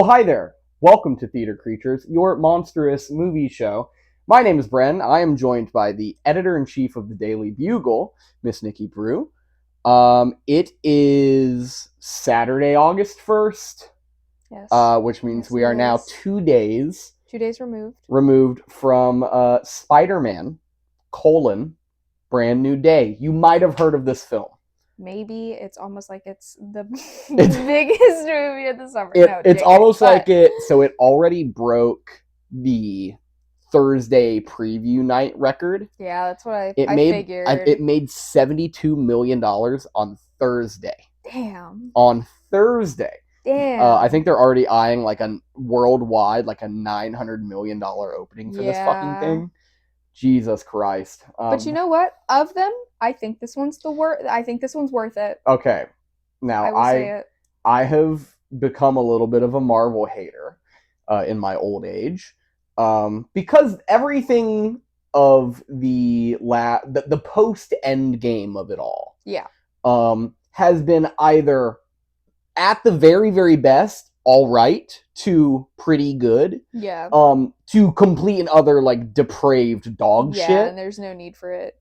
Oh, hi there. Welcome to Theater Creatures, your monstrous movie show. My name is Bren. I am joined by the editor-in-chief of the Daily Bugle, Miss Nikki Brew. It is Saturday, August 1st, Yes. which means Yes, we are now 2 days 2 days removed from Spider-Man, Brand New Day. You might have heard of this film. Maybe it's almost like it's the biggest movie of the summer. It's almost like it. So it already broke the Thursday preview night record. Yeah, that's what I figured. It made $72 million on Thursday. Damn. On Thursday. Damn. I think they're already eyeing like a worldwide, like a $900 million opening for this fucking thing. Jesus Christ. But you know what? Of them, I think this one's worth it. Okay. Now I have become a little bit of a Marvel hater in my old age. Because everything of the post-Endgame of it all, has been either at the very, very best, all right, to pretty good, to complete and utter like depraved dog shit. Yeah, and there's no need for it.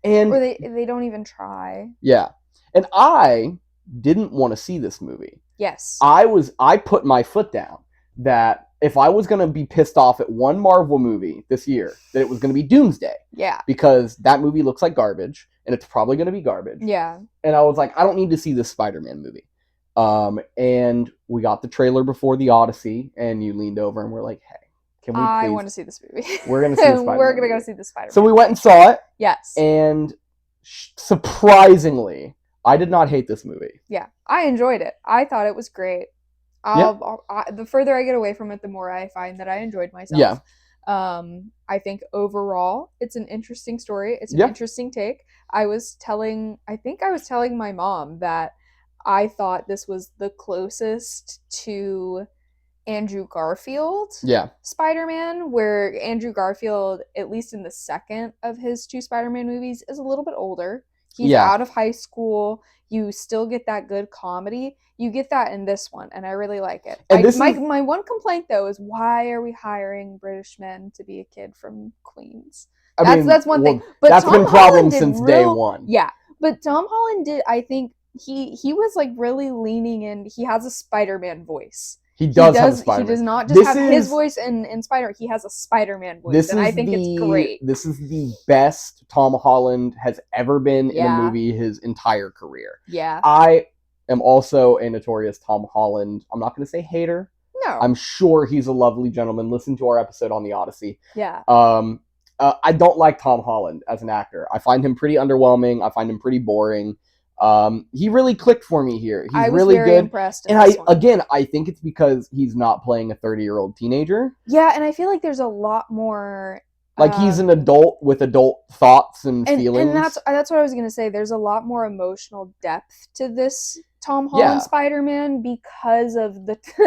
And or they don't even try. Yeah, and I didn't want to see this movie. Yes, I put my foot down that if I was going to be pissed off at one Marvel movie this year, that it was going to be Doomsday. Yeah. Because that movie looks like garbage, and it's probably going to be garbage. Yeah. And I was like, I don't need to see this Spider-Man movie. And we got the trailer before the Odyssey, and you leaned over and were like, hey, can we please? I want to see this movie. We're going to see the Spider-Man We're going to go see the Spider-Man. So we went and saw it. Yes. And surprisingly, I did not hate this movie. Yeah. I enjoyed it. I thought it was great. The further I get away from it, the more I find that I enjoyed myself. Yeah. I think overall, it's an interesting story. It's an interesting take. I think I was telling my mom that I thought this was the closest to Andrew Garfield Spider-Man, where Andrew Garfield, at least in the second of his two Spider-Man movies, is a little bit older. He's out of high school. You still get that good comedy. You get that in this one, and I really like it. My one complaint, though, is why are we hiring British men to be a kid from Queens? That's one thing. But that's been a problem since day one. Yeah, but Tom Holland did, I think, he was like really leaning in. He has a Spider-Man voice. He does have Spider-Man. He does not just have his voice in Spider-Man. He has a Spider-Man voice, and I think it's great. This is the best Tom Holland has ever been in a movie his entire career. Yeah. I am also a notorious Tom Holland, I'm not going to say hater. No. I'm sure he's a lovely gentleman. Listen to our episode on the Odyssey. Yeah. I don't like Tom Holland as an actor. I find him pretty underwhelming. I find him pretty boring. He really clicked for me here. He's really good. Impressed. And I think it's because he's not playing a 30-year-old teenager. Yeah, and I feel like there's a lot more. Like he's an adult with adult thoughts and feelings. And that's what I was gonna say. There's a lot more emotional depth to this Tom Holland Spider-Man because of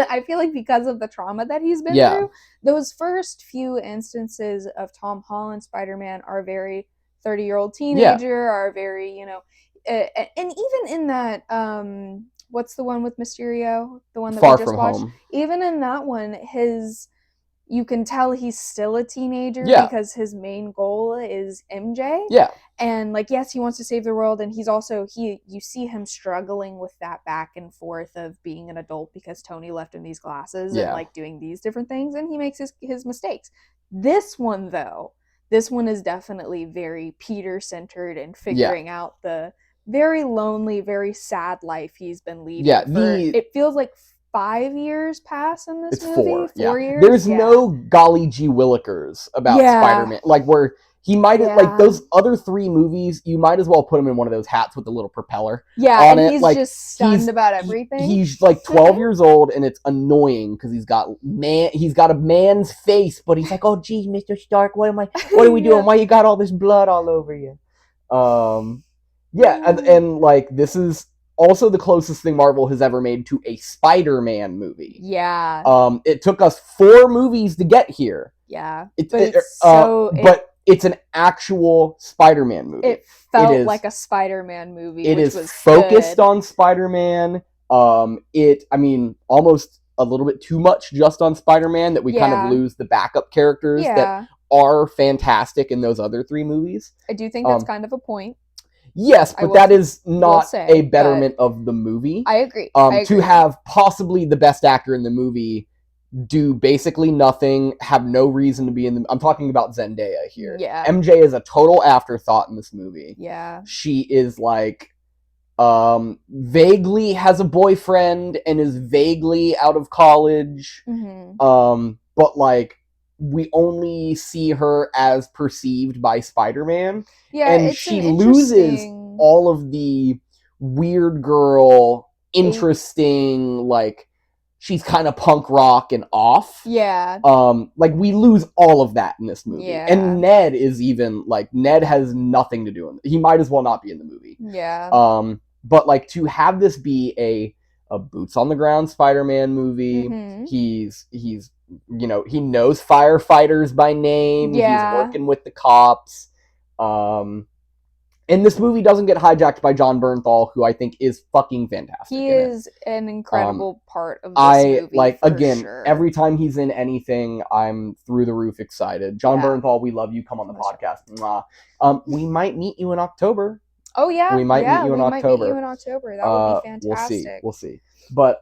I feel like because of the trauma that he's been through. Those first few instances of Tom Holland Spider-Man are very 30-year-old teenager, are very, and even in that, what's the one with Mysterio? The one that Far we just From watched? Home. Even in that one, you can tell he's still a teenager because his main goal is MJ. Yeah. And yes, he wants to save the world, and he's also you see him struggling with that back and forth of being an adult because Tony left him these glasses and doing these different things, and he makes his mistakes. This one is definitely very Peter-centered and figuring out the very lonely, very sad life he's been leading. Yeah, it feels like 5 years pass in this movie. 4 years. There's no golly gee willikers about Spider-Man. Like where he might have like those other 3 movies, you might as well put him in one of those hats with the little propeller. Yeah, on and it. He's just stunned about everything. He's like 12 years old, and it's annoying because he's got a man's face, but he's like, oh geez, Mr. Stark, what are we doing? Why you got all this blood all over you? And like this is also the closest thing Marvel has ever made to a Spider-Man movie. Yeah. It took us 4 movies to get here. Yeah. But it's an actual Spider-Man movie. It felt like a Spider-Man movie. It is focused on Spider-Man. Almost a little bit too much just on Spider-Man, that we kind of lose the backup characters that are fantastic in those other 3 movies. I do think that's kind of a point. Yes, but that is not a betterment of the movie. I agree. To have possibly the best actor in the movie do basically nothing, have no reason to be in the... I'm talking about Zendaya here. Yeah. MJ is a total afterthought in this movie. Yeah. She is like... vaguely has a boyfriend and is vaguely out of college. But like, we only see her as perceived by Spider-Man. Yeah, and she loses all of the weird girl, interesting, like, she's kind of punk rock and off. Yeah. Like, we lose all of that in this movie. Yeah. And Ned is even, like, Ned has nothing to do in it. He might as well not be in the movie. Yeah. But, like, to have this be a boots-on-the-ground Spider-Man movie, he's you know, he knows firefighters by name. Yeah. He's working with the cops. And this movie doesn't get hijacked by Jon Bernthal, who I think is fucking fantastic. He is an incredible part of this movie. Like, again, sure. Every time he's in anything, I'm through the roof excited. Jon Bernthal, we love you. Come on the podcast. Mwah. We might meet you in October. Oh, yeah. We might meet you in October. That would be fantastic. We'll see. But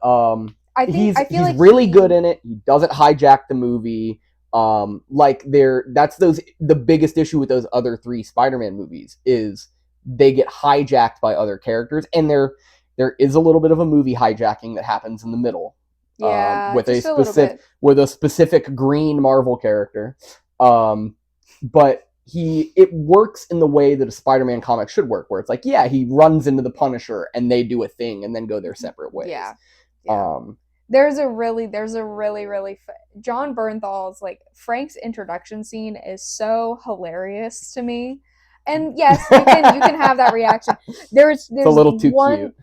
I he's like really good in it. He doesn't hijack the movie. Like, that's the biggest issue with those other 3 Spider-Man movies is they get hijacked by other characters, and there is a little bit of a movie hijacking that happens in the middle. Yeah, with a specific green Marvel character. But it works in the way that a Spider-Man comic should work, where it's like, yeah, he runs into the Punisher and they do a thing and then go their separate ways. Yeah. There's a really Jon Bernthal's, like, Frank's introduction scene is so hilarious to me. And yes, you can have that reaction. There's it's a little too cute.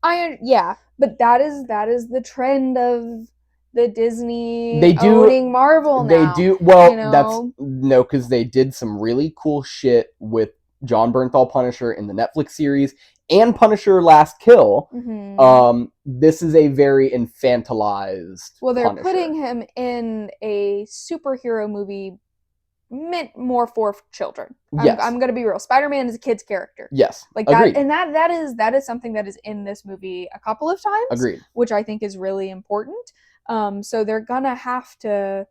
But that is the trend of the Disney owning Marvel now. They do well. Because they did some really cool shit with Jon Bernthal Punisher in the Netflix series and Punisher Last Kill. This is a very infantilized. Well, they're Punisher. putting him in a superhero movie meant more for children. Yes. I'm gonna be real. Spider-Man is a kid's character. Yes, like agreed. that, and that is something that is in this movie a couple of times. Agreed. Which I think is really important. So they're gonna have to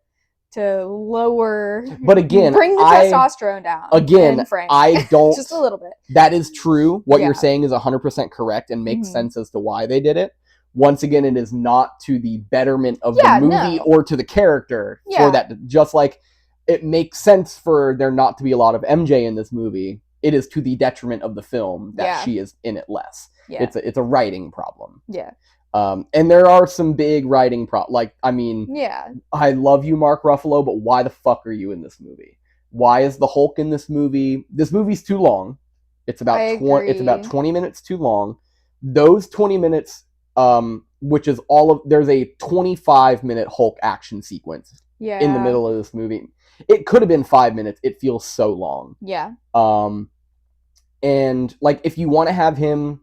lower, but again, bring the testosterone down. Again, Frank. I don't just a little bit. That is true. What you're saying is 100% correct and makes sense as to why they did it. Once again, it is not to the betterment of the movie or to the character. For that, just like it makes sense for there not to be a lot of MJ in this movie, it is to the detriment of the film that she is in it less. Yeah. It's a writing problem. Yeah. And there are some big writing I love you, Mark Ruffalo, but why the fuck are you in this movie? Why is the Hulk in this movie? This movie's too long. It's about 20 minutes too long. Those 20 minutes, which is there's a 25-minute Hulk action sequence in the middle of this movie. It could have been 5 minutes. It feels so long. Yeah. And like, if you want to have him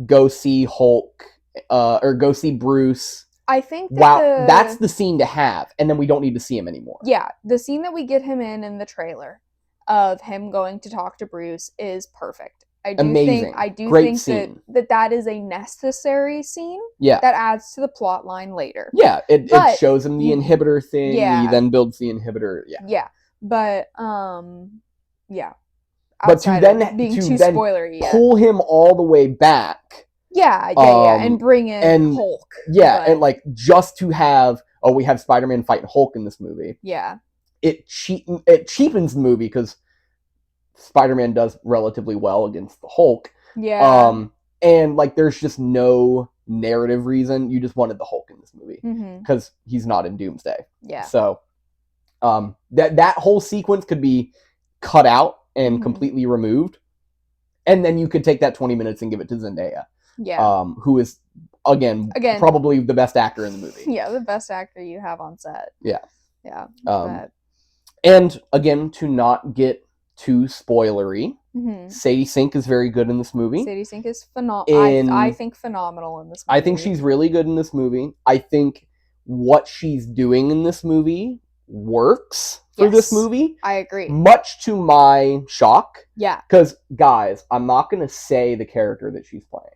go see Hulk, or go see Bruce, I think that's the scene to have, and then we don't need to see him anymore. Yeah, the scene that we get him in the trailer of him going to talk to Bruce is perfect. Amazing. I do Great think scene. that is a necessary scene. Yeah. That adds to the plot line later. Yeah, it shows him the inhibitor thing. Yeah. He then builds the inhibitor. Yeah. Yeah, but yeah. But to then spoilery, pull him all the way back. Yeah, and bring in Hulk. Yeah, and like just to have we have Spider-Man fighting Hulk in this movie. Yeah. It cheapens the movie because Spider-Man does relatively well against the Hulk. Yeah. And like there's just no narrative reason. You just wanted the Hulk in this movie because he's not in Doomsday. Yeah. So that whole sequence could be cut out and completely removed, and then you could take that 20 minutes and give it to Zendaya. Yeah. Who is again probably the best actor in the movie. Yeah, the best actor you have on set. Yeah. Yeah. And again, to not get too spoilery, Sadie Sink is very good in this movie. Sadie Sink is phenomenal. I think phenomenal in this movie. I think she's really good in this movie. I think what she's doing in this movie works for this movie. I agree. Much to my shock. Yeah. Because, guys, I'm not going to say the character that she's playing.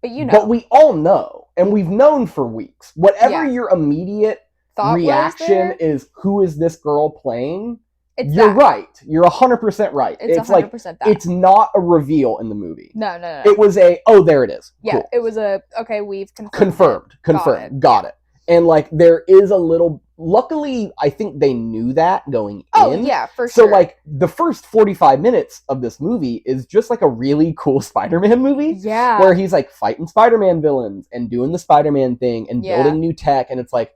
But you know. But we all know, and we've known for weeks. Whatever your immediate reaction is, who is this girl playing? You're right. You're 100% right. It's 100% that. It's not a reveal in the movie. No. It was there it is. Yeah, cool. It was okay, we've confirmed. Got it. And, like, there is a little... Luckily, I think they knew that going in. Oh, yeah, for sure. So, sure. like, the first 45 minutes of this movie is just, like, a really cool Spider-Man movie. Yeah. Where he's, like, fighting Spider-Man villains and doing the Spider-Man thing and building new tech. And it's like,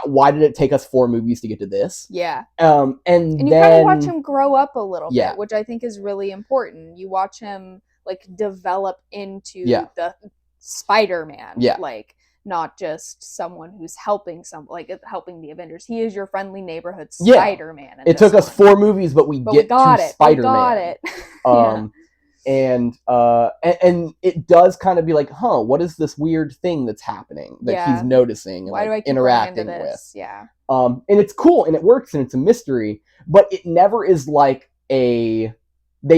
why did it take us 4 movies to get to this? Yeah. And you then... kind of watch him grow up a little bit, which I think is really important. You watch him, like, develop into the Spider-Man. Yeah. Like... not just someone who's helping the Avengers. He is your friendly neighborhood Spider-Man. It took us 4 movies, but we get to Spider-Man. We got it. And it does kind of be like, what is this weird thing that's happening that he's noticing and Why do I keep interacting with? With? Yeah. And it's cool and it works and it's a mystery, but it never is like they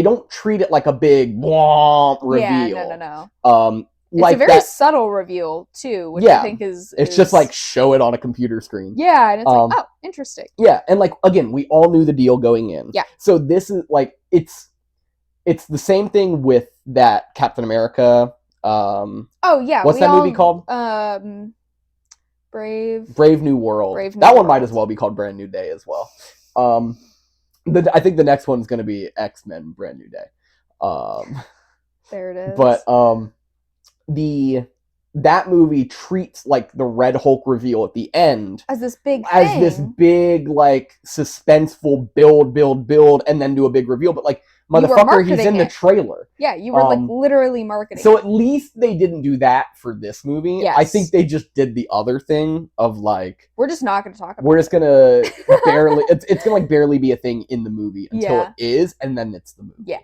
don't treat it like a big reveal. Yeah, no. It's a very subtle reveal, too, which I think is... It's just like, show it on a computer screen. Yeah, and it's like, oh, interesting. Yeah, and like, again, we all knew the deal going in. Yeah. So this is, like, it's the same thing with that Captain America... what's that movie called? Brave New World. That one might as well be called Brand New Day as well. I think the next one's going to be X-Men Brand New Day. There it is. But, that movie treats like the Red Hulk reveal at the end as this big like suspenseful build and then do a big reveal, but like motherfucker, he's in the trailer. Yeah, you were like literally marketing. So at least they didn't do that for this movie. Yes. I think they just did the other thing of like we're just not going to talk about. We're just gonna barely. It's gonna like barely be a thing in the movie until it is, and then it's the movie. Yeah.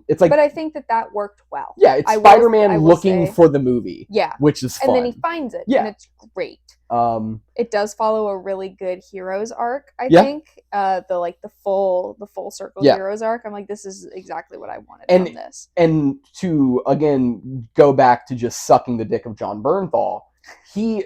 It's like, but I think that worked well. Yeah, it's Spider-Man looking for the movie. Yeah, which is fun. And then he finds it. Yeah, and it's great. It does follow a really good heroes arc, I think. The full circle heroes arc. I'm like, this is exactly what I wanted from this. And to again go back to just sucking the dick of John Bernthal, he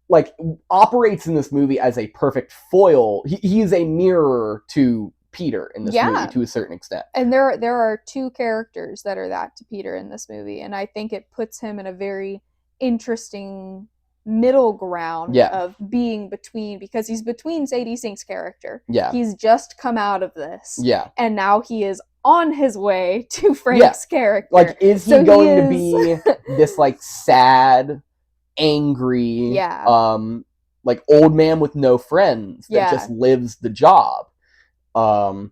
like operates in this movie as a perfect foil. He is a mirror to Peter in this movie to a certain extent. And there are 2 characters that are that to Peter in this movie, and I think it puts him in a very interesting middle ground of being between, because he's between Sadie Sink's character. Yeah. He's just come out of this. Yeah. And now he is on his way to Frank's character. Like, is he going to be this like sad, angry, like old man with no friends that just lives the job? And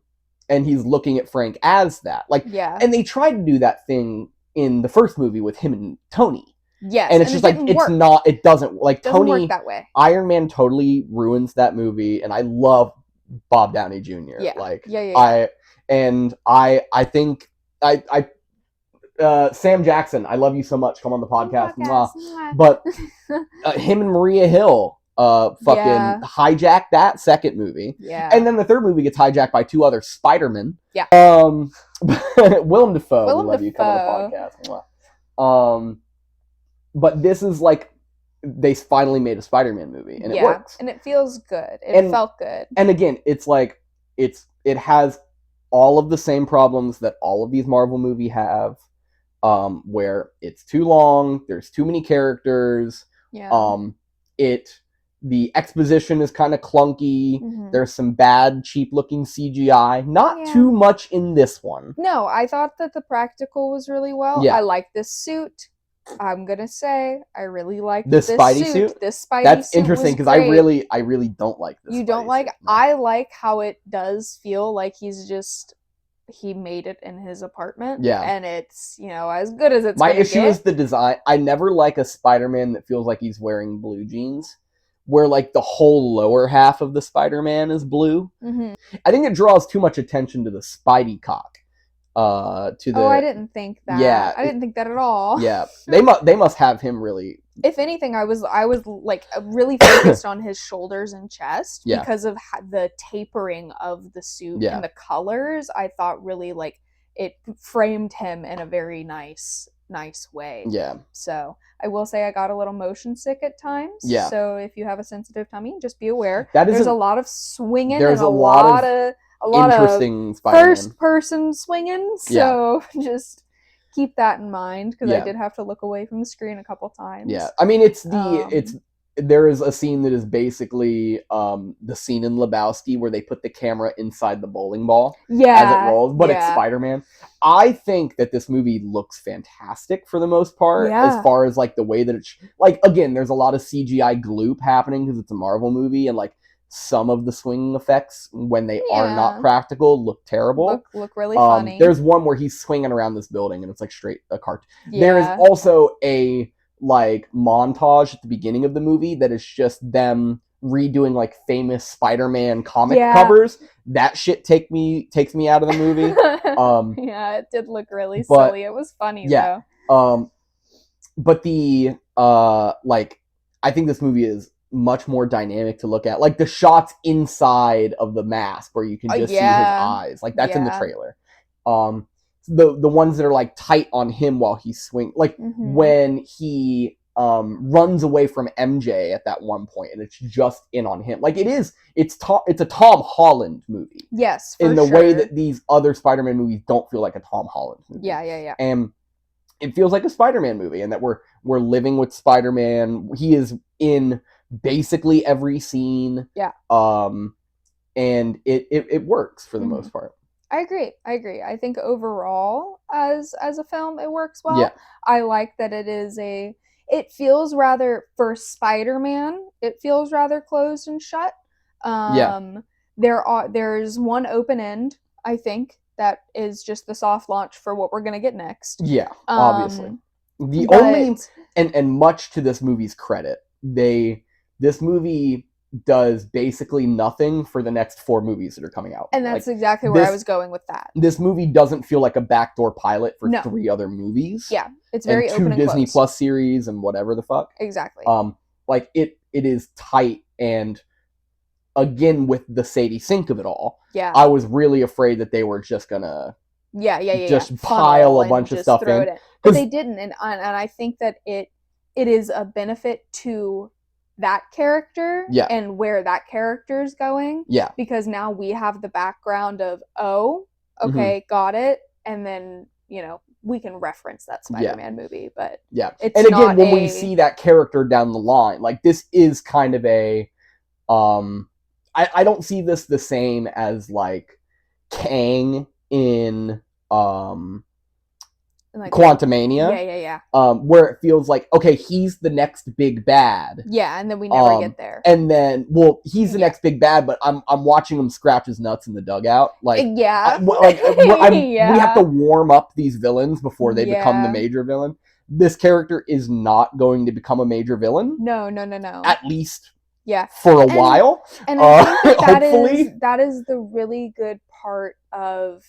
he's looking at Frank as that. Like, and they tried to do that thing in the first movie with him and Tony. Yes, and it's just like it doesn't Tony work that way. Iron Man totally ruins that movie, and I love Bob Downey Jr. I think Sam Jackson, I love you so much. Come on the podcast. But him and Maria Hill hijacked that second movie. Yeah. And then the third movie gets hijacked by 2 other Spider-Men. Yeah. Willem Dafoe, we love you. Come on the podcast. But this is like, they finally made a Spider-Man movie, and it works. And it feels good. It felt good. And again, it's like, it has all of the same problems that all of these Marvel movies have, where it's too long, there's too many characters, the exposition is kind of clunky, there's some bad, cheap-looking CGI, not too much in this one. No, I thought that the practical was really well. I like this suit. I'm gonna say I really like this Spidey suit. This Spidey That's suit interesting because I really don't like this. You don't like? No. I like how it does feel like he made it in his apartment. Yeah, and it's as good as it's. My issue is the design. I never like a Spider-Man that feels like he's wearing blue jeans, where like the whole lower half of the Spider-Man is blue. I think it draws too much attention to the Spidey cock. I didn't think that. Yeah, I didn't think that at all. Yeah, they must have him really if anything, I was like really focused on his shoulders and chest because of the tapering of the suit and the colors. I thought really like it framed him in a very nice way. Yeah. So I will say I got a little motion sick at times. Yeah. So if you have a sensitive tummy, just be aware. There's a lot of swinging. There's and a lot of interesting Spider-Man. first person swinging. So just keep that in mind, because I did have to look away from the screen a couple times. Yeah, I mean there is a scene that is basically the scene in Lebowski where they put the camera inside the bowling ball as it rolls, but it's Spider-Man. I think that this movie looks fantastic for the most part, as far as like the way that it's like, again, there's a lot of CGI gloop happening because it's a Marvel movie, and like some of the swinging effects, when they are not practical, look terrible. Look really funny. There's one where he's swinging around this building and it's like straight a cartoon. There is also a like montage at the beginning of the movie that is just them redoing like famous Spider-Man comic covers. That shit takes me out of the movie. Yeah, it did look really silly. It was funny though. But the like, I think this movie is much more dynamic to look at. Like the shots inside of the mask where you can just see his eyes. Like that's in the trailer. The ones that are like tight on him while he's swinging, like when he runs away from MJ at that one point and it's just in on him. Like it's a Tom Holland movie. Yes, in the way that these other Spider-Man movies don't feel like a Tom Holland movie. Yeah. And it feels like a Spider-Man movie, and that we're living with Spider-Man. He is in basically every scene. Yeah. And it works for the most part. I agree. I think overall, as a film, it works well. Yeah. I like that it feels rather, for Spider-Man, it feels rather closed and shut. There's one open end, I think, that is just the soft launch for what we're gonna get next. Yeah, obviously. Only and much to this movie's credit, this movie does basically nothing for the next 4 movies that are coming out. And that's exactly where I was going with that. This movie doesn't feel like a backdoor pilot for 3 other movies. Yeah, it's very open and 2 Disney close. Plus series and whatever the fuck. Exactly. Like it is tight, and again with the Sadie Sink of it all. Yeah. I was really afraid that they were just gonna just pile a bunch of stuff in. But they didn't, and I think that it is a benefit to that character and where that character is going. Yeah. Because now we have the background of, got it, and then, we can reference that Spider-Man movie, but it's and again, when we see that character down the line, like this is kind of a I don't see this the same as like Kang in like Quantumania. Where it feels like, okay, he's the next big bad. Yeah, and then we never get there. And then, he's the next big bad, but I'm watching him scratch his nuts in the dugout. Like, we have to warm up these villains before they become the major villain. This character is not going to become a major villain. No. At least for a while. And I think that is the really good part of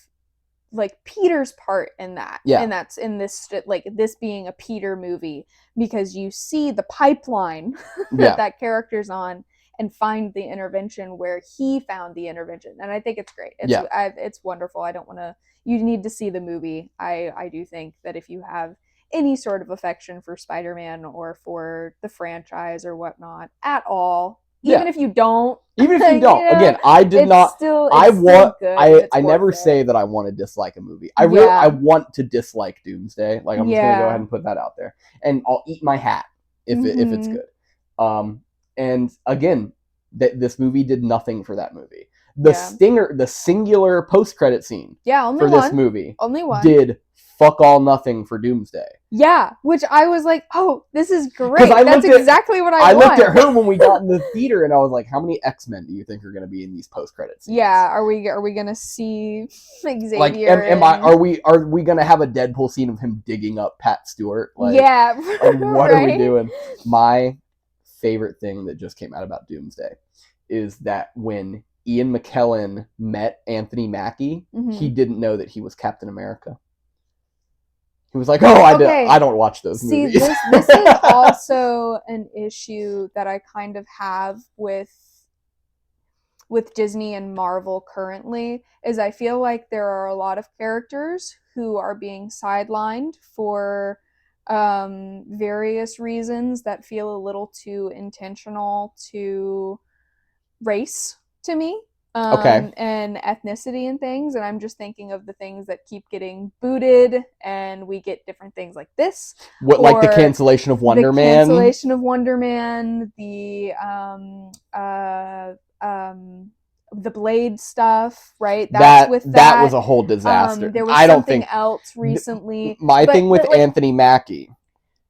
like Peter's part in that. Yeah. And that's in this, like this being a Peter movie, because you see the pipeline that character's on and find the intervention where he found the intervention. And I think it's great. It's wonderful. I don't want to, you need to see the movie. I do think that if you have any sort of affection for Spider-Man or for the franchise or whatnot at all, even if you don't, again, I did not. I never say that I want to dislike a movie. I want to dislike Doomsday. Like, I'm just gonna go ahead and put that out there, and I'll eat my hat if it's good. And again, this movie did nothing for that movie. The singular post-credit scene for this movie did fuck all nothing for Doomsday. Yeah, which I was like, oh, this is great. That's exactly what I want. I looked at her when we got in the theater, and I was like, how many X-Men do you think are going to be in these post-credit scenes? Yeah, are we going to see Xavier? Like, are we going to have a Deadpool scene of him digging up Pat Stewart? Like, what are we doing? My favorite thing that just came out about Doomsday is that when Ian McKellen met Anthony Mackie, he didn't know that he was Captain America. He was like, "Oh, I don't watch those movies." This is also an issue that I kind of have with Disney and Marvel currently, is I feel like there are a lot of characters who are being sidelined for various reasons that feel a little too intentional to race to me. Okay. And ethnicity and things, and I'm just thinking of the things that keep getting booted, and we get different things like this. What, like the cancellation of Wonder Man? The cancellation of Wonder Man, the Blade stuff, right? That's that was a whole disaster. There was something else recently. My thing with Anthony Mackie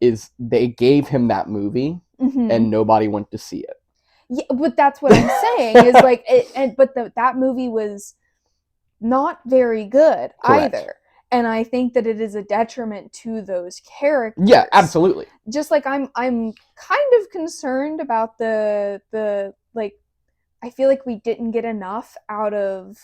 is they gave him that movie and nobody went to see it. Yeah, but that's what I'm saying is like that movie was not very good. Correct. Either. And I think that it is a detriment to those characters. Yeah, absolutely. Just like I'm kind of concerned about the like, I feel like we didn't get enough out of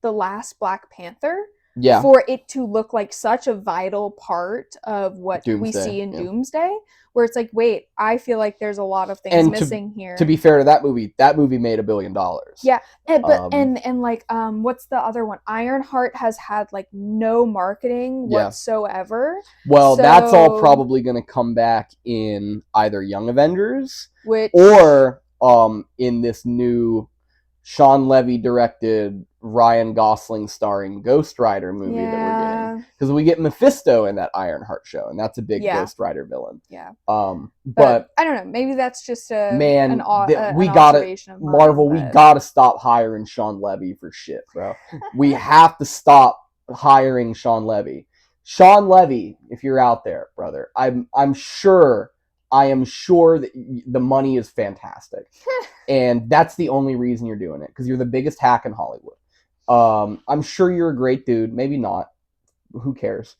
the last Black Panther. Yeah. For it to look like such a vital part of what we see in Doomsday, where it's like, wait, I feel like there's a lot of things missing here. To be fair to that movie made $1 billion. Yeah, but and like what's the other one? Ironheart has had like no marketing whatsoever. Well, that's all probably going to come back in either Young Avengers, or in this new Sean Levy directed, Ryan Gosling starring Ghost Rider movie that we're getting, because we get Mephisto in that Ironheart show, and that's a big Ghost Rider villain. Yeah. But I don't know. Maybe that's just an observation of mine, Marvel. We gotta stop hiring Sean Levy for shit, bro. We have to stop hiring Sean Levy. Sean Levy, if you're out there, brother, I am sure that the money is fantastic. And that's the only reason you're doing it, because you're the biggest hack in Hollywood. I'm sure you're a great dude. Maybe not. Who cares?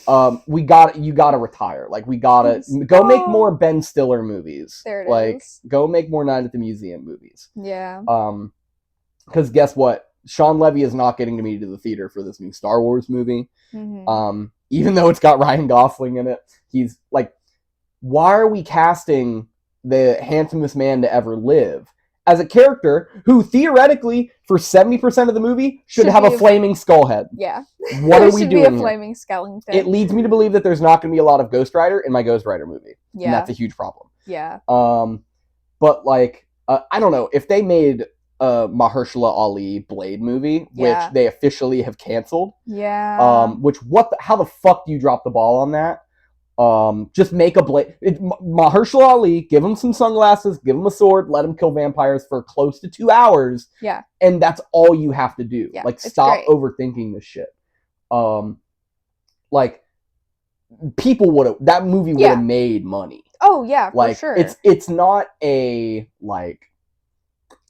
You gotta retire. Like, we gotta go make more Ben Stiller movies. There it is. Go make more Night at the Museum movies. Yeah. Because guess what? Sean Levy is not getting me to the theater for this new Star Wars movie. Mm-hmm. Even though it's got Ryan Gosling in it, he's like, why are we casting the handsomest man to ever live as a character who theoretically for 70% of the movie should have a flaming skull head? Yeah. What are we doing here? Flaming skeleton. It leads me to believe that there's not going to be a lot of Ghost Rider in my Ghost Rider movie. Yeah. And that's a huge problem. Yeah. But like, I don't know, if they made a Mahershala Ali Blade movie, which they officially have canceled. Yeah. How the fuck do you drop the ball on that? Just make a Blade. Mahershala Ali, give him some sunglasses, give him a sword, let him kill vampires for close to 2 hours. Yeah. And that's all you have to do. Yeah, like, stop overthinking this shit. Like, people that movie would have made money. Oh yeah, like, for sure. It's not a, like,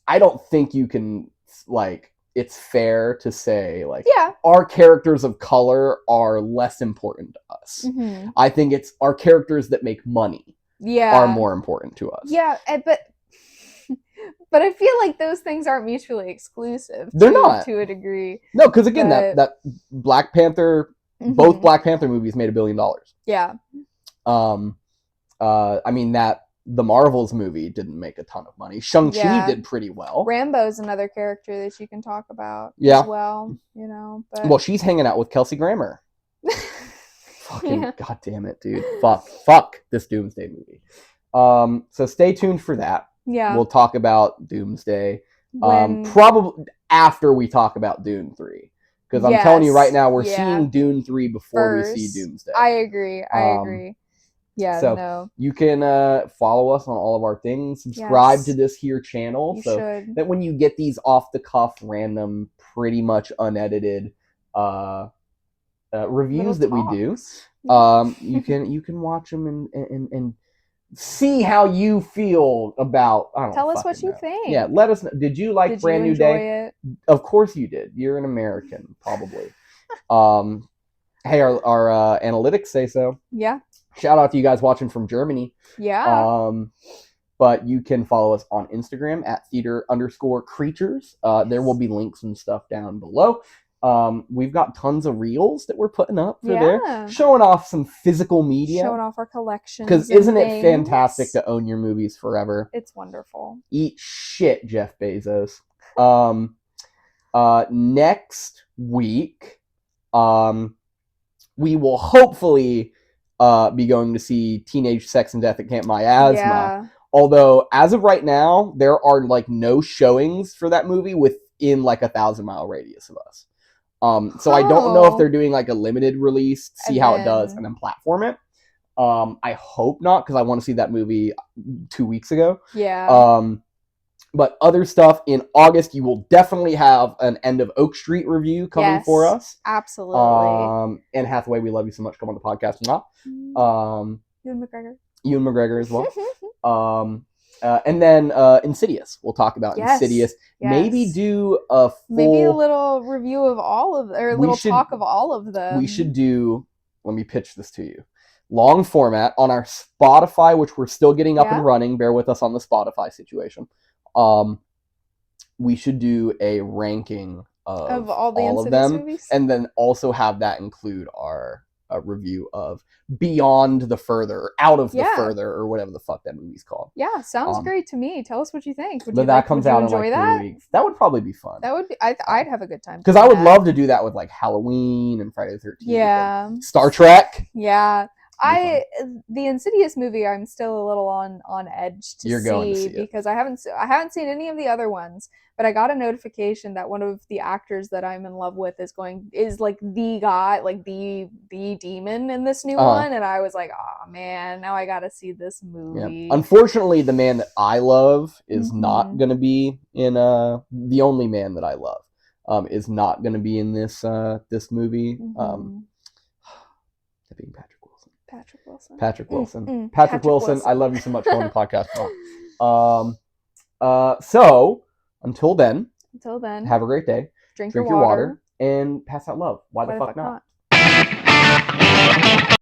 I don't think you can, like, it's fair to say, like, our characters of color are less important to us. Mm-hmm. I think it's our characters that make money are more important to us. Yeah, but I feel like those things aren't mutually exclusive. They're not. To a degree. No, because again, that Black Panther, both Black Panther movies made $1 billion. Yeah. I mean, the Marvels movie didn't make a ton of money. Shang-Chi did pretty well. Rambo's another character that you can talk about as well, you know. But... Well, she's hanging out with Kelsey Grammer. Fucking God damn it, dude. Fuck this Doomsday movie. So stay tuned for that. Yeah. We'll talk about Doomsday probably after we talk about Dune 3. Because I'm telling you right now, we're seeing Dune 3 before we see Doomsday. I agree. Yeah, so you can follow us on all of our things. Subscribe to this here channel that when you get these off-the-cuff, random, pretty much unedited reviews that we do, you can watch them and see how you feel about. I don't Tell us what you think. Yeah, let us know. Did you like Brand New Day? Of course you did. You're an American, probably. Hey, our analytics say so. Yeah. Shout out to you guys watching from Germany. Yeah. But you can follow us on Instagram at theater_creatures. There will be links and stuff down below. We've got tons of reels that we're putting up for Yeah. there, showing off some physical media. Showing off our collections. Because and isn't it things. fantastic to own your movies forever? It's wonderful. Eat shit, Jeff Bezos. Next week, we will hopefully be going to see Teenage Sex and Death at Camp Miasma. Yeah. Although, as of right now, there are like no showings for that movie within like a 1,000-mile radius of us. So I don't know if they're doing like a limited release, see how it does, and then platform it. I hope not, because I want to see that movie 2 weeks ago. Yeah. But other stuff in August, you will definitely have an End of Oak Street review coming for us. Absolutely. Anne Hathaway, we love you so much. Come on the podcast or not. Ewan McGregor as well. And then Insidious. We'll talk about Insidious. Yes. Maybe do a little review of all of, or a little talk of all of them. We should do. Let me pitch this to you. Long format on our Spotify, which we're still getting up and running. Bear with us on the Spotify situation. We should do a ranking of all of them, movies? And then also have that include our review of Beyond the Further, Out of the Further, or whatever the fuck that movie's called. Yeah, sounds great to me. Tell us what you think. That comes out in like 3 weeks. That would probably be fun. That would be. I'd have a good time. Because I would love to do that with like Halloween and Friday the 13th. Yeah. Star Trek. Yeah. The Insidious movie, I'm still a little on edge to see because I haven't seen any of the other ones, but I got a notification that one of the actors that I'm in love with is like the guy, like the demon in this new one, and I was like, oh man, now I gotta see this movie. Yeah. Unfortunately, the man that I love is not gonna be in the only man that I love is not gonna be in this movie. That being Patrick Wilson. Patrick Wilson. I love you so much. Go on the podcast. So until then, have a great day. Drink your water and pass out love. Why the fuck not?